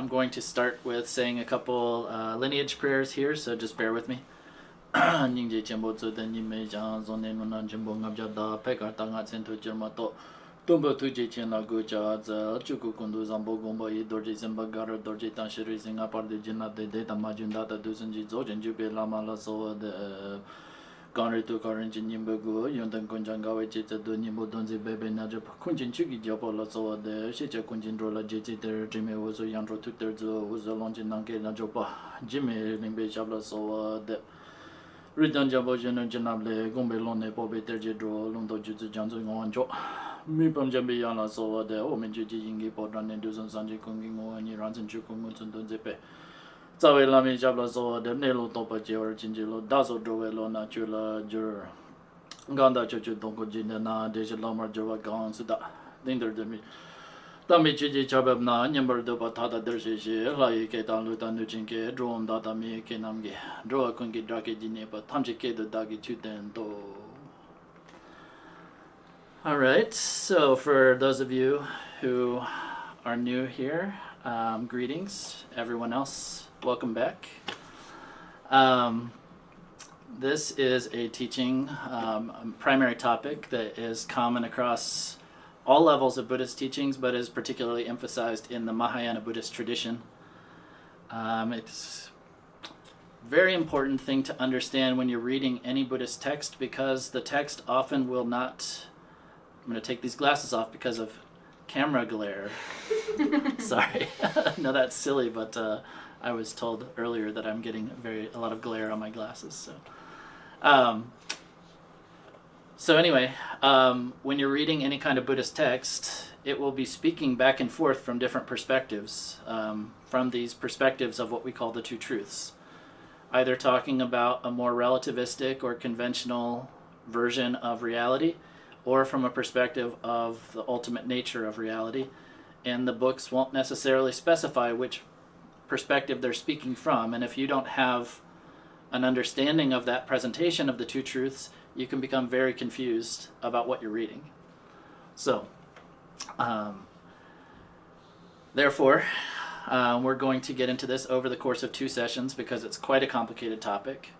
I'm going to start with saying a couple lineage prayers here, so just bear with me. Tumbo tuji chen la gu cha za chuku kundu zambo gombo yi dorji zimba gara dorji tan shiri zinga pardi jina de tama junda ta dusun ji zo jen jupe lama la so de ganri tu karin jin nimba gu yondan kunjan gawe che tsa do nimbo donzi bebe na jop kunjin chuki jopo la so de shi che kunjin ro la je ter jime wuzo yandro tuk ter zo wuzo lonjin nangke na jopa jime lingbe chab la so de Ridan jabo jeno janable gombe lone pobe terje dro londo jutsu janzo ngonjo mi pam jambe yana so de o men juji yingi podran ne duzon sanji kongi ngo ni ranzen chuko mutsun don zepe zawe lami jabla so de ne lo topa je or jinji lo dazo dro lo na chula jur ganda chuchu dongo jinda na de lamar jowa gan suda dinder de mi Tami Chiji Chabab na Nyambar Dopa Tata Dershi, Lai Ketan Lutan Nuchinke, Drone Data Mi Kenamge, Droa Kungi Drake Jinepa, Tamji Kedo Dagi Chuten Do. Alright, so for those of you who are new here, greetings. Everyone else, welcome back. This is a teaching, primary topic that is common across all levels of Buddhist teachings, but is particularly emphasized in the Mahayana Buddhist tradition. It's a very important thing to understand when you're reading any Buddhist text, because the text often will not... I'm going to take these glasses off because of camera glare. Sorry. No, that's silly, but I was told earlier that I'm getting a lot of glare on my glasses. So anyway, when you're reading any kind of Buddhist text, it will be speaking back and forth from different perspectives, from these perspectives of what we call the two truths. Either talking about a more relativistic or conventional version of reality, or from a perspective of the ultimate nature of reality. And the books won't necessarily specify which perspective they're speaking from, and if you don't have an understanding of that presentation of the two truths, you can become very confused about what you're reading. So, therefore, we're going to get into this over the course of 2 sessions because it's quite a complicated topic.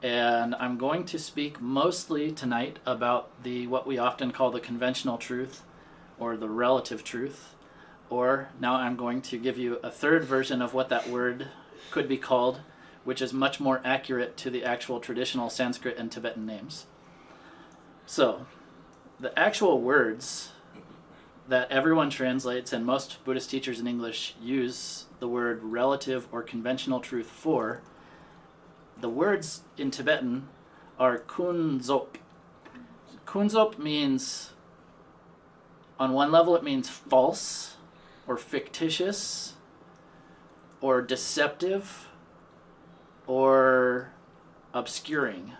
And I'm going to speak mostly tonight about what we often call the conventional truth, or the relative truth, or now I'm going to give you a third version of what that word could be called, which is much more accurate to the actual traditional Sanskrit and Tibetan names. So, the actual words that everyone translates, and most Buddhist teachers in English use the word relative or conventional truth for, the words in Tibetan are kunzop. Kunzop means, on one level it means false, or fictitious, or deceptive, or obscuring,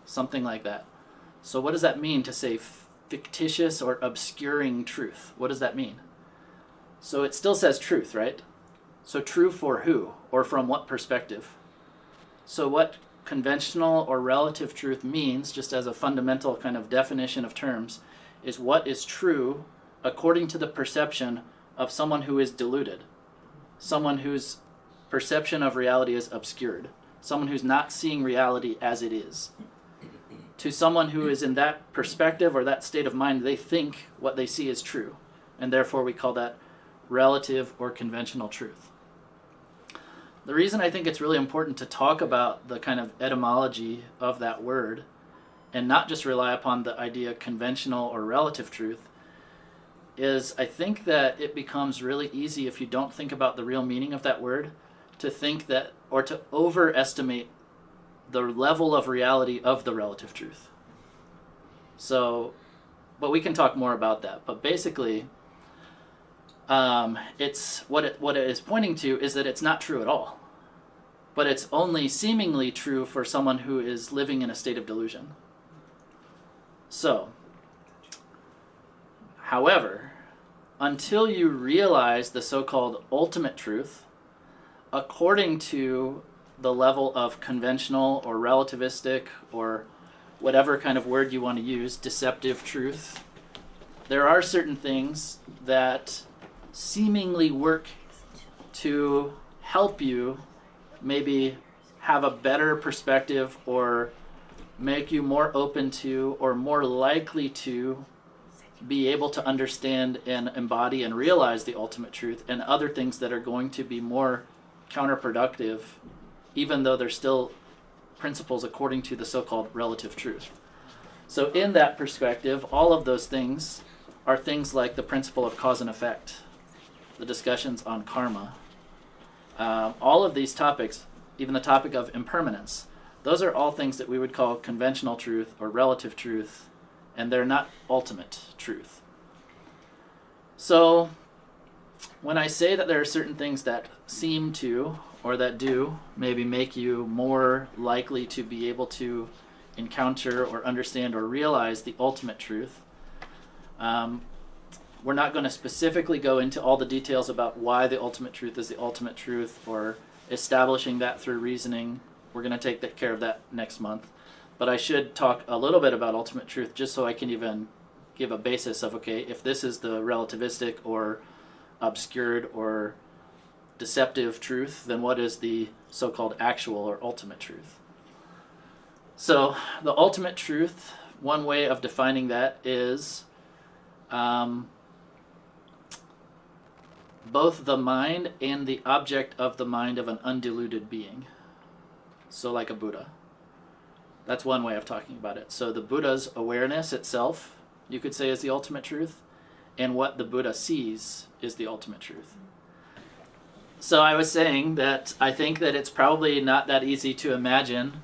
something like that. So what does that mean to say fictitious or obscuring truth? What does that mean? So it still says truth, right? So true for who, or from what perspective? So what conventional or relative truth means, just as a fundamental kind of definition of terms, is what is true according to the perception of someone who is deluded, someone whose perception of reality is obscured, someone who's not seeing reality as it is. To someone who is in that perspective or that state of mind, they think what they see is true, and therefore we call that relative or conventional truth. The reason I think it's really important to talk about the kind of etymology of that word and not just rely upon the idea of conventional or relative truth is I think that it becomes really easy, if you don't think about the real meaning of that word, to think that, or to overestimate the level of reality of the relative truth. So, but we can talk more about that. But basically, it's what it is pointing to is that it's not true at all. But it's only seemingly true for someone who is living in a state of delusion. So, however, until you realize the so-called ultimate truth, according to the level of conventional or relativistic or whatever kind of word you want to use, deceptive truth, there are certain things that seemingly work to help you maybe have a better perspective or make you more open to or more likely to be able to understand and embody and realize the ultimate truth, and other things that are going to be more counterproductive, even though they're still principles according to the so-called relative truth. So in that perspective, all of those things are things like the principle of cause and effect, the discussions on karma, all of these topics, even the topic of impermanence, those are all things that we would call conventional truth or relative truth, and they're not ultimate truth. So when I say that there are certain things that seem to, or that do, maybe make you more likely to be able to encounter or understand or realize the ultimate truth, we're not going to specifically go into all the details about why the ultimate truth is the ultimate truth or establishing that through reasoning. We're going to take care of that next month. But I should talk a little bit about ultimate truth just so I can even give a basis of, okay, if this is the relativistic or obscured or deceptive truth, then what is the so-called actual or ultimate truth? So the ultimate truth, one way of defining that is both the mind and the object of the mind of an undiluted being. So like a Buddha. That's one way of talking about it. So the Buddha's awareness itself, you could say, is the ultimate truth, and what the Buddha sees is the ultimate truth. So I was saying that I think that it's probably not that easy to imagine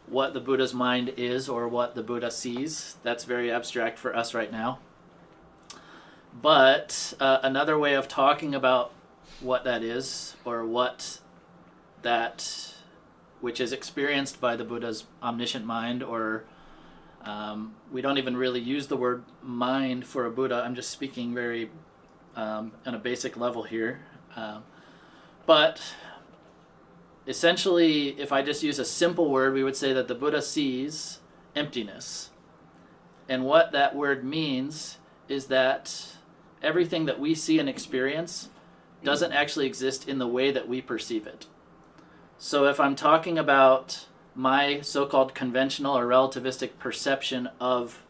what the Buddha's mind is or what the Buddha sees. That's very abstract for us right now. But another way of talking about what that is, or what that which is experienced by the Buddha's omniscient mind, or we don't even really use the word mind for a Buddha. I'm just speaking very on a basic level here. But essentially, if I just use a simple word, we would say that the Buddha sees emptiness. And what that word means is that everything that we see and experience doesn't actually exist in the way that we perceive it. So if I'm talking about my so-called conventional or relativistic perception of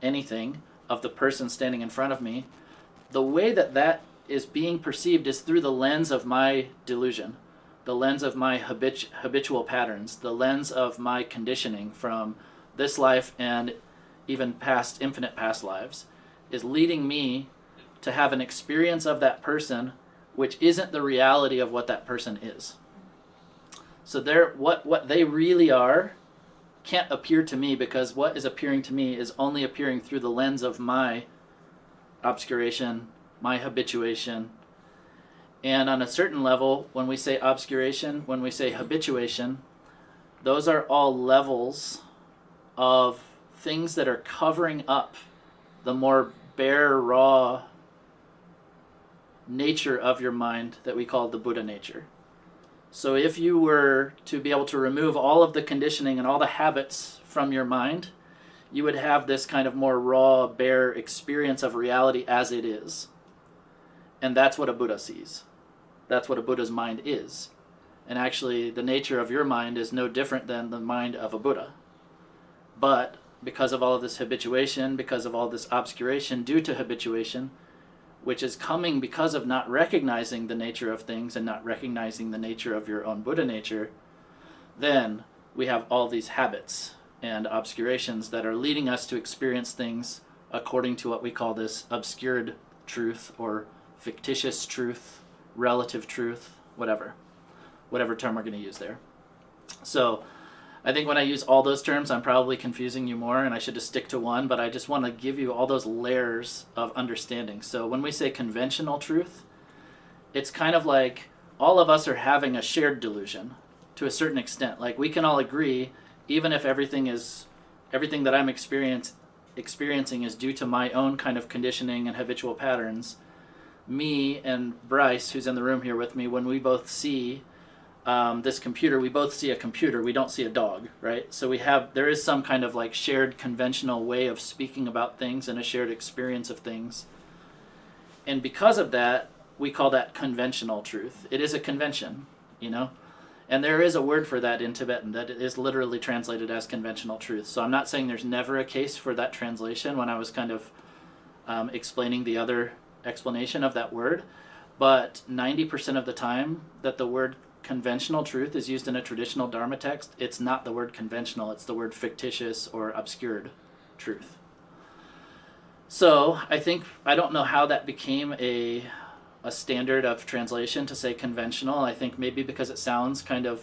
anything, of the person standing in front of me, the way that that is being perceived is through the lens of my delusion, the lens of my habitual patterns, the lens of my conditioning from this life and even past, infinite past lives, is leading me to have an experience of that person which isn't the reality of what that person is. So what they really are can't appear to me, because what is appearing to me is only appearing through the lens of my obscuration, my habituation. And on a certain level, when we say obscuration, when we say habituation, those are all levels of things that are covering up the more bare, raw nature of your mind that we call the Buddha nature. So if you were to be able to remove all of the conditioning and all the habits from your mind, you would have this kind of more raw, bare experience of reality as it is. And that's what a Buddha sees. That's what a Buddha's mind is. And actually, the nature of your mind is no different than the mind of a Buddha. But because of all of this habituation, because of all this obscuration due to habituation, which is coming because of not recognizing the nature of things and not recognizing the nature of your own Buddha nature, then we have all these habits and obscurations that are leading us to experience things according to what we call this obscured truth or fictitious truth, relative truth, whatever term we're going to use there. So I think when I use all those terms, I'm probably confusing you more, and I should just stick to one, but I just want to give you all those layers of understanding. So when we say conventional truth, it's kind of like all of us are having a shared delusion to a certain extent. Like we can all agree, even if everything that I'm experiencing is due to my own kind of conditioning and habitual patterns, me and Bryce, who's in the room here with me, when we both see this computer, we both see a computer, we don't see a dog, right? So there is some kind of like shared conventional way of speaking about things and a shared experience of things. And because of that, we call that conventional truth. It is a convention, you know? And there is a word for that in Tibetan that is literally translated as conventional truth. So I'm not saying there's never a case for that translation when I was kind of explaining the other explanation of that word. But 90% of the time that the word conventional truth is used in a traditional Dharma text, it's not the word conventional, it's the word fictitious or obscured truth. So I don't know how that became a standard of translation to say conventional. I think maybe because it sounds kind of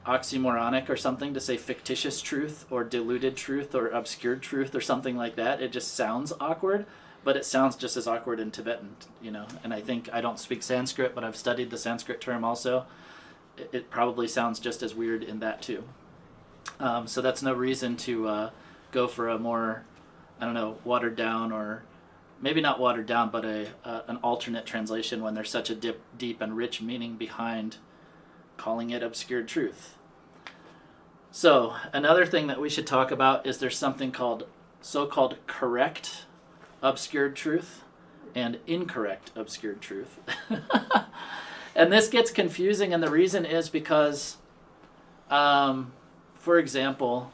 oxymoronic or something to say fictitious truth or diluted truth or obscured truth or something like that. It just sounds awkward, but it sounds just as awkward in Tibetan, you know. And I don't speak Sanskrit, but I've studied the Sanskrit term also. It probably sounds just as weird in that too. So that's no reason to go for a more, watered down, or maybe not watered down, but an alternate translation when there's such a deep and rich meaning behind calling it obscured truth. So another thing that we should talk about is there's something called so-called correct obscured truth and incorrect obscured truth. And this gets confusing, and the reason is because, for example,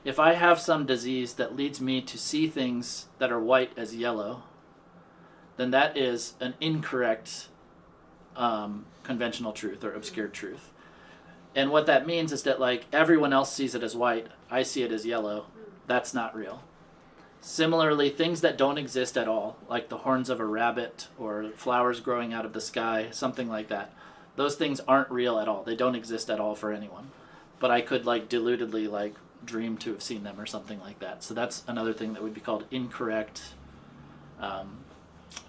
if I have some disease that leads me to see things that are white as yellow, then that is an incorrect conventional truth or obscured truth. And what that means is that, like, everyone else sees it as white, I see it as yellow. That's not real. Similarly, things that don't exist at all, like the horns of a rabbit or flowers growing out of the sky, something like that, those things aren't real at all. They don't exist at all for anyone. But I could, like, deludedly, like, dream to have seen them or something like that. So that's another thing that would be called incorrect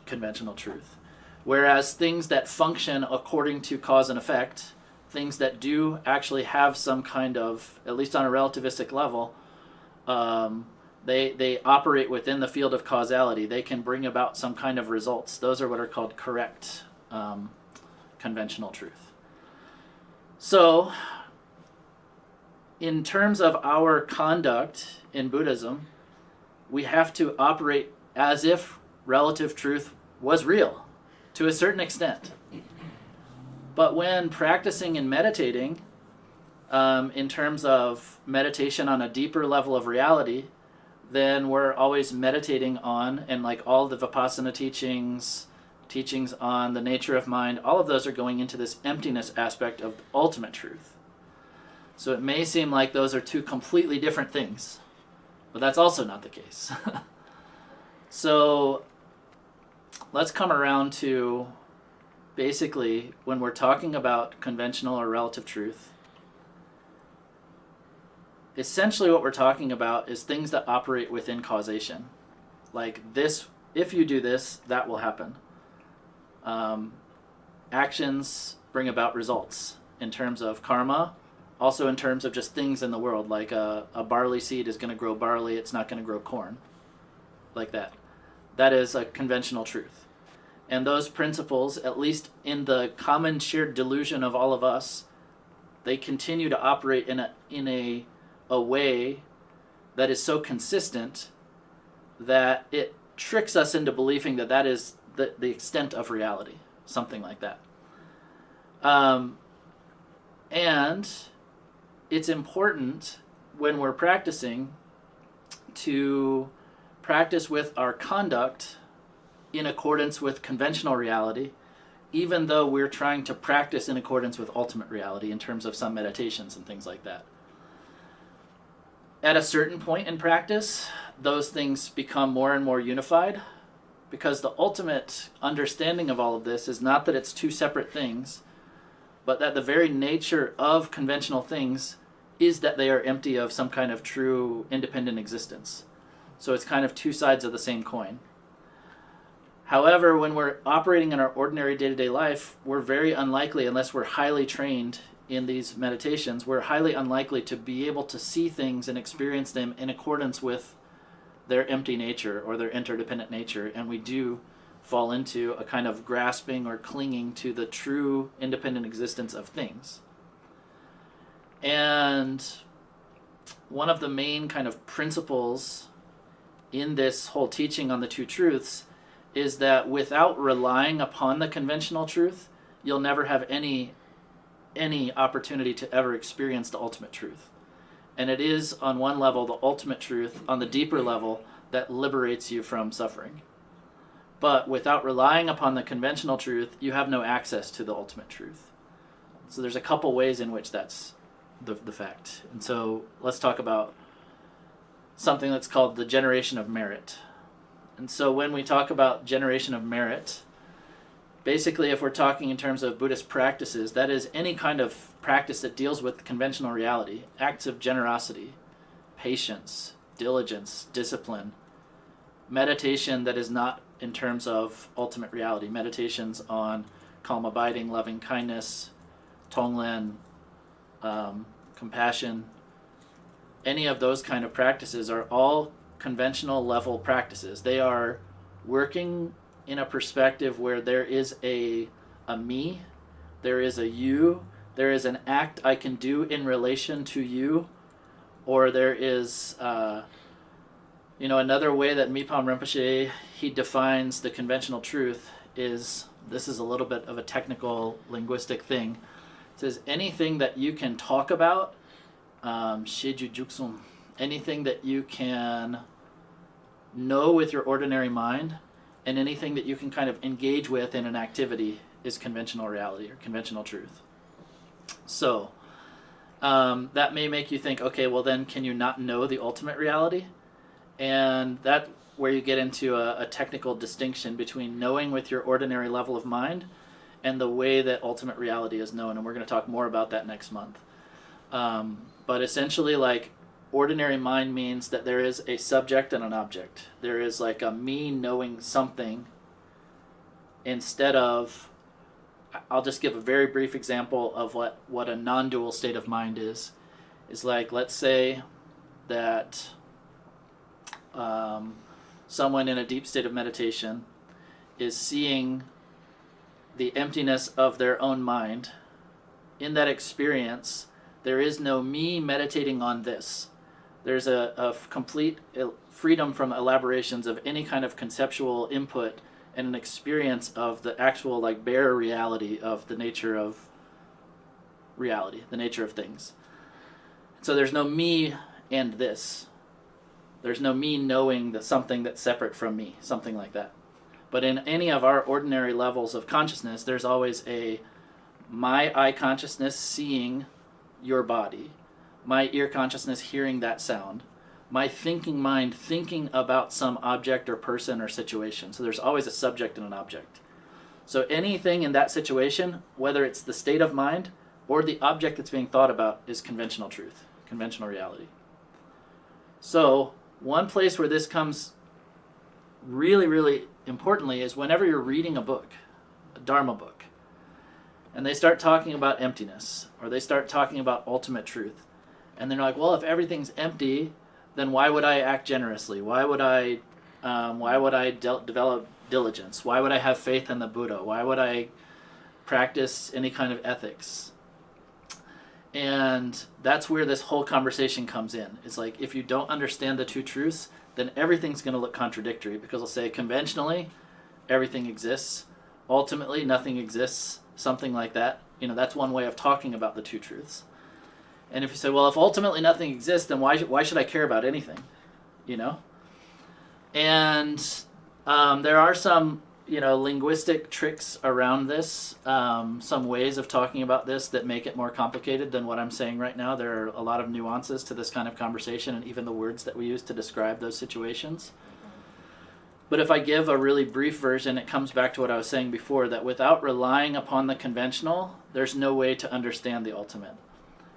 conventional truth. Whereas things that function according to cause and effect, things that do actually have some kind of, at least on a relativistic level, they operate within the field of causality. They can bring about some kind of results. Those are what are called correct conventional truth. So, in terms of our conduct in Buddhism, we have to operate as if relative truth was real, to a certain extent. But when practicing and meditating, in terms of meditation on a deeper level of reality, then we're always meditating on, and like all the Vipassana teachings on the nature of mind, all of those are going into this emptiness aspect of ultimate truth. So it may seem like those are two completely different things, but that's also not the case. So let's come around to basically when we're talking about conventional or relative truth, essentially what we're talking about is things that operate within causation. Like this, if you do this, that will happen. Actions bring about results in terms of karma, also in terms of just things in the world, like a barley seed is going to grow barley, it's not going to grow corn. Like that. That is a conventional truth. And those principles, at least in the common shared delusion of all of us, they continue to operate in a way that is so consistent that it tricks us into believing that that is the extent of reality, something like that. And it's important when we're practicing to practice with our conduct in accordance with conventional reality, even though we're trying to practice in accordance with ultimate reality in terms of some meditations and things like that. At a certain point in practice, those things become more and more unified, because the ultimate understanding of all of this is not that it's two separate things, but that the very nature of conventional things is that they are empty of some kind of true independent existence. So it's kind of two sides of the same coin. However, when we're operating in our ordinary day-to-day life, we're very unlikely, unless we're highly trained in these meditations, we're highly unlikely to be able to see things and experience them in accordance with their empty nature or their interdependent nature, and we do fall into a kind of grasping or clinging to the true independent existence of things. And one of the main kind of principles in this whole teaching on the two truths is that without relying upon the conventional truth, you'll never have any opportunity to ever experience the ultimate truth. And it is, on one level, the ultimate truth, on the deeper level, that liberates you from suffering. But without relying upon the conventional truth, you have no access to the ultimate truth. So there's a couple ways in which that's the fact. And so let's talk about something that's called the generation of merit. And so when we talk about generation of merit, basically if we're talking in terms of Buddhist practices, that is any kind of practice that deals with conventional reality, acts of generosity, patience, diligence, discipline, meditation that is not in terms of ultimate reality, meditations on calm abiding, loving kindness, tonglen, compassion, any of those kind of practices are all conventional level practices. They are working in a perspective where there is a me, there is a you, there is an act I can do in relation to you, or there is, another way that Mipam Rinpoche, he defines the conventional truth is, this is a little bit of a technical linguistic thing. It says anything that you can talk about, sheju juksum, anything that you can know with your ordinary mind, and anything that you can kind of engage with in an activity is conventional reality or conventional truth. So that may make you think, okay, well then can you not know the ultimate reality? And that's where you get into a technical distinction between knowing with your ordinary level of mind and the way that ultimate reality is known. And we're going to talk more about that next month. But essentially, like, ordinary mind means that there is a subject and an object. There is like a me knowing something instead of, I'll just give a very brief example of what a non-dual state of mind is. Is like, let's say that someone in a deep state of meditation is seeing the emptiness of their own mind. In that experience, there is no me meditating on this. There's a complete freedom from elaborations of any kind of conceptual input and an experience of the actual, like, bare reality of the nature of reality, the nature of things. So there's no me and this. There's no me knowing that something that's separate from me, something like that. But in any of our ordinary levels of consciousness, there's always my eye consciousness seeing your body, my ear consciousness hearing that sound, my thinking mind thinking about some object or person or situation. So there's always a subject and an object. So anything in that situation, whether it's the state of mind or the object that's being thought about, is conventional truth, conventional reality. So one place where this comes really, really importantly is whenever you're reading a book, a Dharma book, and they start talking about emptiness, or they start talking about ultimate truth, and they're like, well, if everything's empty, then why would I act generously? Why would I develop diligence? Why would I have faith in the Buddha? Why would I practice any kind of ethics? And that's where this whole conversation comes in. It's like, if you don't understand the two truths, then everything's going to look contradictory, because I'll say conventionally everything exists, ultimately nothing exists, something like that. That's one way of talking about the two truths. And if you say, well, if ultimately nothing exists, then why should I care about anything? And there are some linguistic tricks around this, some ways of talking about this that make it more complicated than what I'm saying right now. There are a lot of nuances to this kind of conversation, and even the words that we use to describe those situations. But if I give a really brief version, it comes back to what I was saying before, that without relying upon the conventional, there's no way to understand the ultimate.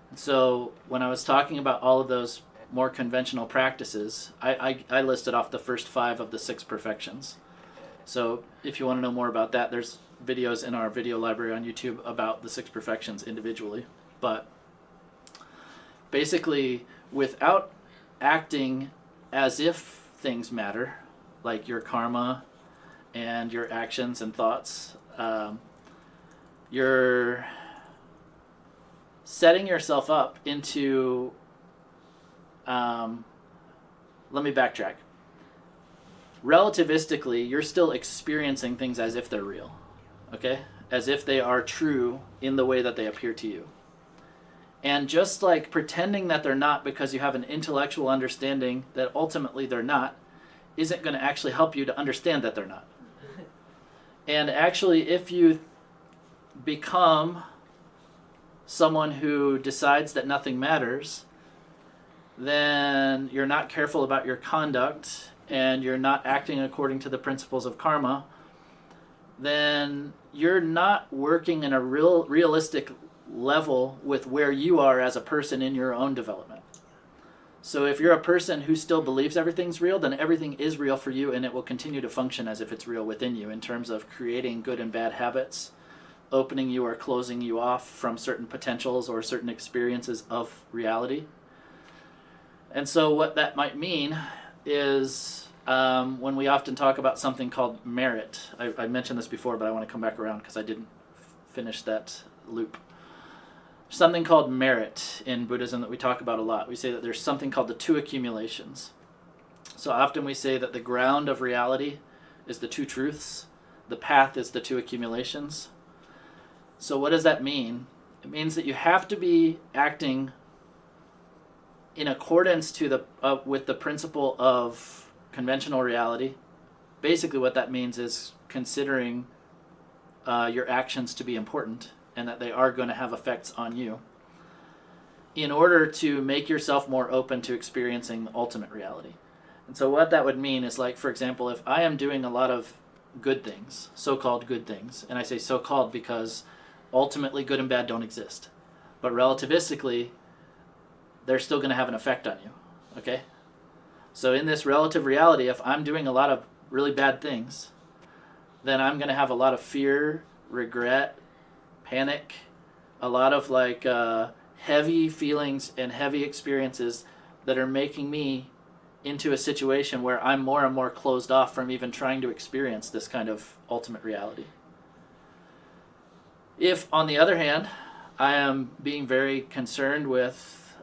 And so when I was talking about all of those more conventional practices, I listed off the first 5 of the 6 perfections. So if you want to know more about that, there's videos in our video library on YouTube about the 6 perfections individually. But basically, without acting as if things matter, like your karma and your actions and thoughts, you're setting yourself up into... let me backtrack. relativistically, you're still experiencing things as if they're real, okay? As if they are true in the way that they appear to you. And just like pretending that they're not because you have an intellectual understanding that ultimately they're not, isn't going to actually help you to understand that they're not. And actually, if you become someone who decides that nothing matters, then you're not careful about your conduct and you're not acting according to the principles of karma, then you're not working in a realistic level with where you are as a person in your own development. So if you're a person who still believes everything's real, then everything is real for you, and it will continue to function as if it's real within you in terms of creating good and bad habits, opening you or closing you off from certain potentials or certain experiences of reality. And so what that might mean is when we often talk about something called merit. I mentioned this before, but I want to come back around because I didn't finish that loop. Something called merit in Buddhism that we talk about a lot. We say that there's something called the two accumulations. So often we say that the ground of reality is the two truths. The path is the two accumulations. So what does that mean? It means that you have to be acting in accordance to with the principle of conventional reality. Basically what that means is considering your actions to be important and that they are going to have effects on you in order to make yourself more open to experiencing ultimate reality. And so what that would mean is, like, for example, if I am doing a lot of good things, so-called good things, and I say so-called because ultimately good and bad don't exist, but relativistically, they're still going to have an effect on you, okay? So in this relative reality, if I'm doing a lot of really bad things, then I'm going to have a lot of fear, regret, panic, a lot of heavy feelings and heavy experiences that are making me into a situation where I'm more and more closed off from even trying to experience this kind of ultimate reality. If, on the other hand, I am being very concerned with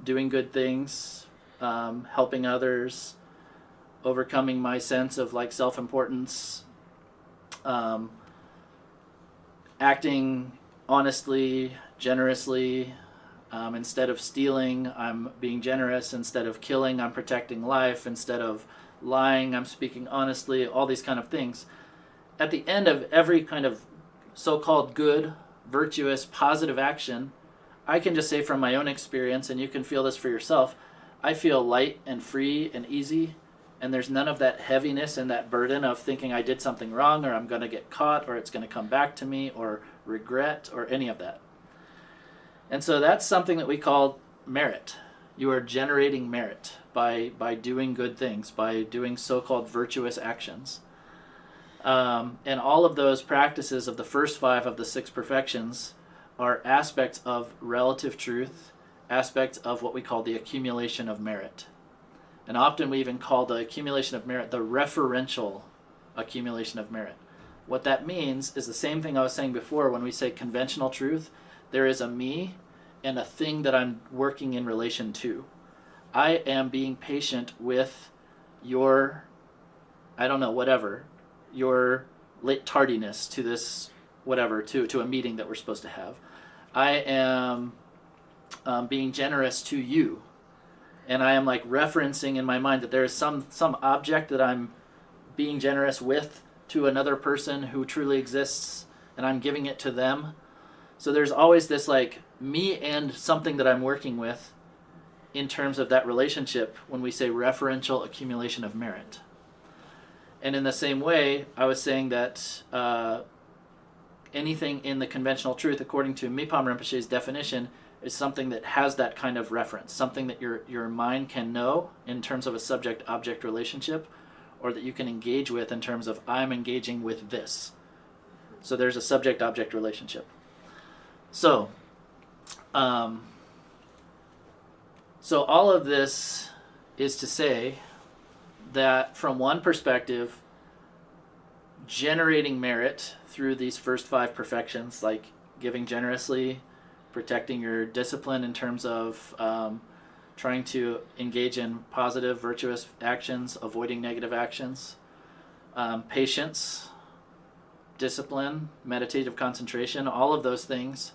doing good things, helping others, overcoming my sense of self-importance, acting honestly, generously, instead of stealing, I'm being generous. Instead of killing, I'm protecting life. Instead of lying, I'm speaking honestly, all these kind of things. At the end of every kind of so-called good, virtuous, positive action, I can just say from my own experience, and you can feel this for yourself, I feel light and free and easy, and there's none of that heaviness and that burden of thinking I did something wrong or I'm going to get caught or it's going to come back to me or regret or any of that. And so that's something that we call merit. You are generating merit by doing good things, by doing so-called virtuous actions. And all of those practices of the first 5 of the 6 perfections are aspects of relative truth, aspects of what we call the accumulation of merit. And often we even call the accumulation of merit the referential accumulation of merit. What that means is the same thing I was saying before when we say conventional truth. There is a me and a thing that I'm working in relation to. I am being patient with your, your late tardiness to this, to a meeting that we're supposed to have. I am being generous to you. And I am referencing in my mind that there is some object that I'm being generous with to another person who truly exists, and I'm giving it to them. So there's always this me and something that I'm working with in terms of that relationship when we say referential accumulation of merit. And in the same way, I was saying that anything in the conventional truth, according to Mipam Rinpoche's definition, is something that has that kind of reference, something that your mind can know in terms of a subject-object relationship, or that you can engage with in terms of I'm engaging with this. So there's a subject-object relationship. So all of this is to say that from one perspective, generating merit through these first 5 perfections, like giving generously, protecting your discipline in terms of trying to engage in positive, virtuous actions, avoiding negative actions, patience, discipline, meditative concentration, all of those things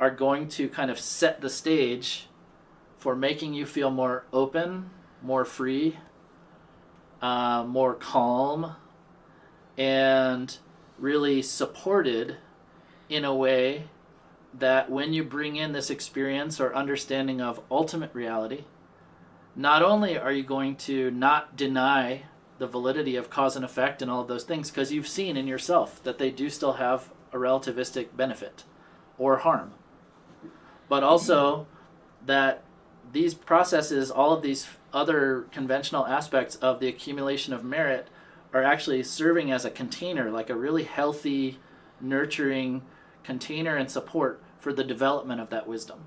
are going to kind of set the stage for making you feel more open, more free, more calm, and really supported in a way that when you bring in this experience or understanding of ultimate reality, not only are you going to not deny the validity of cause and effect and all of those things, because you've seen in yourself that they do still have a relativistic benefit or harm, but also that these processes, all of these other conventional aspects of the accumulation of merit are actually serving as a container, like a really healthy, nurturing container and support for the development of that wisdom.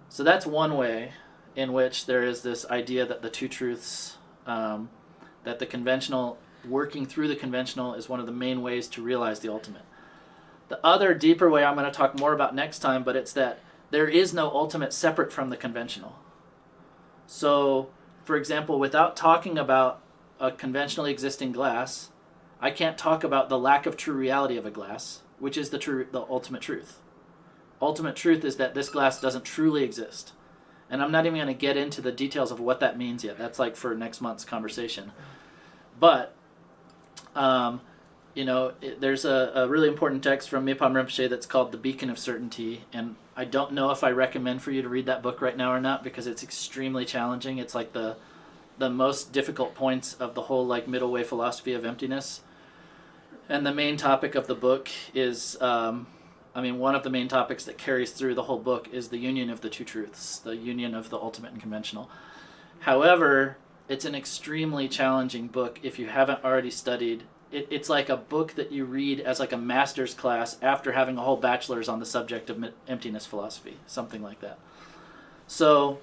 So that's one way in which there is this idea that the two truths, that the conventional, working through the conventional is one of the main ways to realize the ultimate. The other deeper way I'm going to talk more about next time, but it's that there is no ultimate separate from the conventional. So, for example, without talking about a conventionally existing glass, I can't talk about the lack of true reality of a glass, which is the ultimate truth. Ultimate truth is that this glass doesn't truly exist. And I'm not even going to get into the details of what that means yet. That's like for next month's conversation. But, there's a really important text from Mipam Rinpoche that's called The Beacon of Certainty. And I don't know if I recommend for you to read that book right now or not, because it's extremely challenging. It's like the most difficult points of the whole like middle way philosophy of emptiness. And the main topic of the book is, one of the main topics that carries through the whole book is the union of the two truths, the union of the ultimate and conventional. However, it's an extremely challenging book if you haven't already studied. It's like a book that you read as like a master's class after having a whole bachelor's on the subject of emptiness philosophy, something like that. So,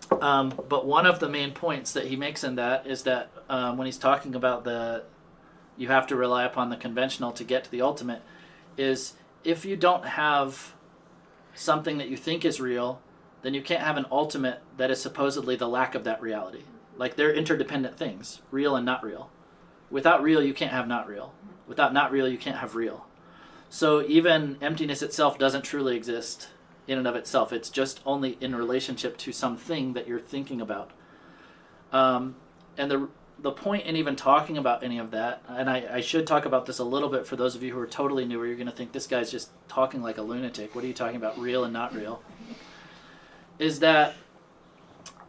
but one of the main points that he makes in that is that when he's talking about you have to rely upon the conventional to get to the ultimate, is if you don't have something that you think is real, then you can't have an ultimate that is supposedly the lack of that reality. Like they're interdependent things, real and not real. Without real, you can't have not real. Without not real, you can't have real. So even emptiness itself doesn't truly exist in and of itself. It's just only in relationship to something that you're thinking about. And the point in even talking about any of that, and I should talk about this a little bit for those of you who are totally new, where you're going to think this guy's just talking like a lunatic. What are you talking about, real and not real? Is that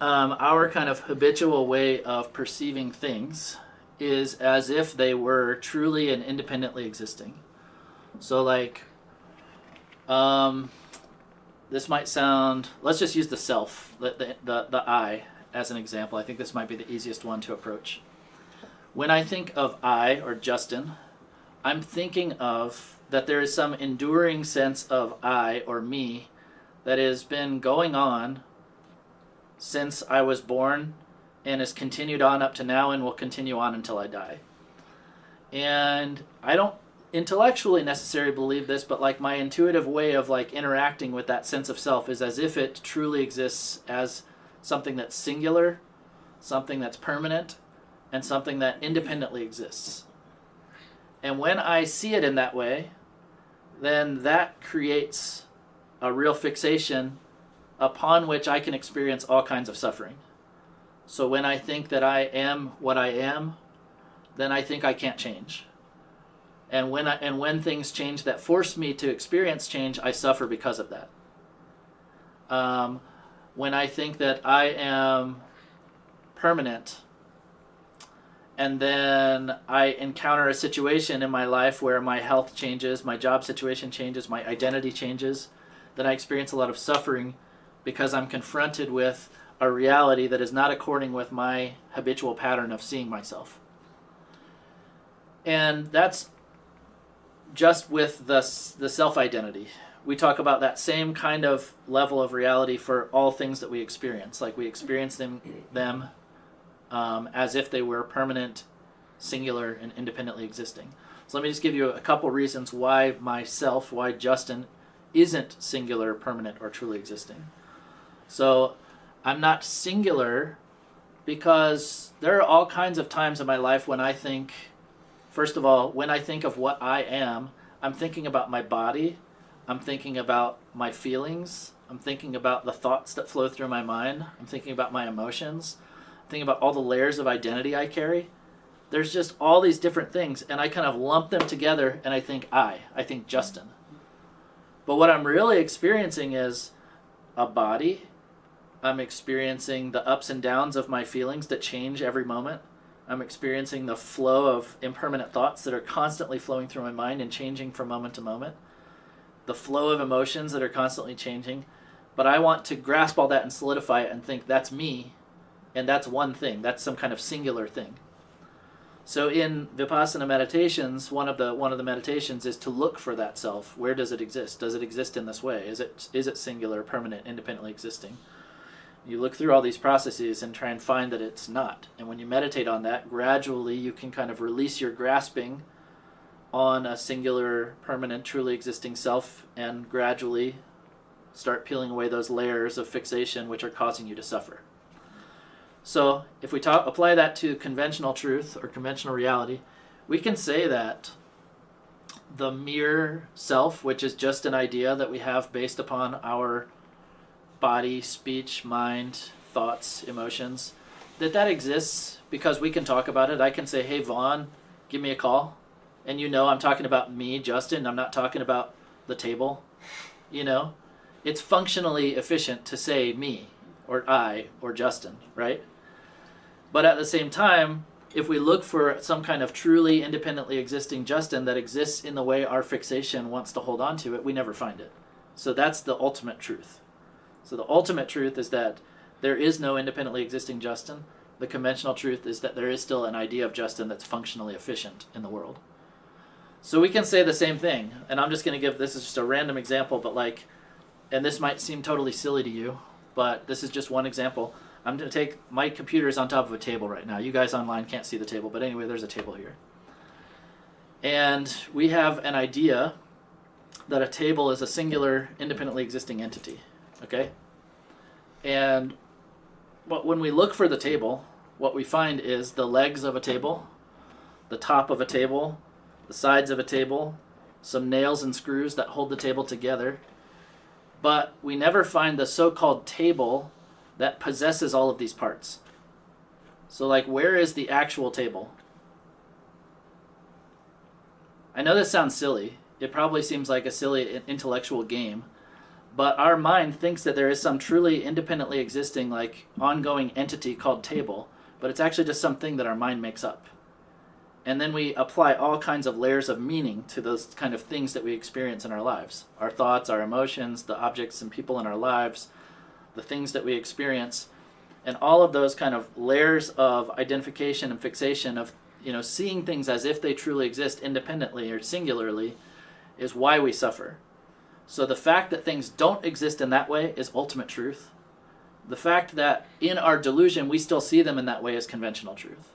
our kind of habitual way of perceiving things is as if they were truly and independently existing. So like, this might sound, let's just use the self, the I as an example. I think this might be the easiest one to approach. When I think of I, or Justin, I'm thinking of that there is some enduring sense of I, or me, that has been going on since I was born and has continued on up to now and will continue on until I die. And I don't intellectually necessarily believe this, but like my intuitive way of like interacting with that sense of self is as if it truly exists as something that's singular, something that's permanent, and something that independently exists. And when I see it in that way, then that creates a real fixation upon which I can experience all kinds of suffering. So when I think that I am what I am, then I think I can't change. And when things change that force me to experience change, I suffer because of that. When I think that I am permanent, and then I encounter a situation in my life where my health changes, my job situation changes, my identity changes, then I experience a lot of suffering because I'm confronted with a reality that is not according with my habitual pattern of seeing myself. And that's just with the self-identity. We talk about that same kind of level of reality for all things that we experience. Like we experience them as if they were permanent, singular, and independently existing. So let me just give you a couple reasons why Justin, isn't singular, permanent, or truly existing. So I'm not singular because there are all kinds of times in my life when I think, first of all, when I think of what I am, I'm thinking about my body, I'm thinking about my feelings, I'm thinking about the thoughts that flow through my mind, I'm thinking about my emotions, I'm thinking about all the layers of identity I carry. There's just all these different things, and I kind of lump them together, and I think Justin. But what I'm really experiencing is a body. I'm experiencing the ups and downs of my feelings that change every moment. I'm experiencing the flow of impermanent thoughts that are constantly flowing through my mind and changing from moment to moment. The flow of emotions that are constantly changing. But I want to grasp all that and solidify it and think that's me, and that's one thing. That's some kind of singular thing. So in Vipassana meditations, one of the meditations is to look for that self. Where does it exist? Does it exist in this way? Is it singular, permanent, independently existing? You look through all these processes and try and find that it's not. And when you meditate on that, gradually you can kind of release your grasping on a singular, permanent, truly existing self, and gradually start peeling away those layers of fixation which are causing you to suffer. So if we apply that to conventional truth or conventional reality, we can say that the mere self, which is just an idea that we have based upon our body, speech, mind, thoughts, emotions, that exists because we can talk about it. I can say, hey, Vaughn, give me a call. And I'm talking about me, Justin. I'm not talking about the table. It's functionally efficient to say me or I or Justin, right? But at the same time, if we look for some kind of truly independently existing Justin that exists in the way our fixation wants to hold on to it, we never find it. So that's the ultimate truth. So the ultimate truth is that there is no independently existing Justin. The conventional truth is that there is still an idea of Justin that's functionally efficient in the world. So we can say the same thing, and I'm just going to give, this is just a random example, but and this might seem totally silly to you, but this is just one example. I'm going to take, my computer is on top of a table right now. You guys online can't see the table, but anyway, there's a table here. And we have an idea that a table is a singular, independently existing entity, okay? And when we look for the table, what we find is the legs of a table, the top of a table, the sides of a table, some nails and screws that hold the table together. But we never find the so-called table that possesses all of these parts. So where is the actual table? I know this sounds silly. It probably seems like a silly intellectual game. But our mind thinks that there is some truly independently existing, ongoing entity called table. But it's actually just something that our mind makes up. And then we apply all kinds of layers of meaning to those kind of things that we experience in our lives. Our thoughts, our emotions, the objects and people in our lives, the things that we experience, and all of those kind of layers of identification and fixation of, seeing things as if they truly exist independently or singularly is why we suffer. So the fact that things don't exist in that way is ultimate truth. The fact that in our delusion we still see them in that way is conventional truth.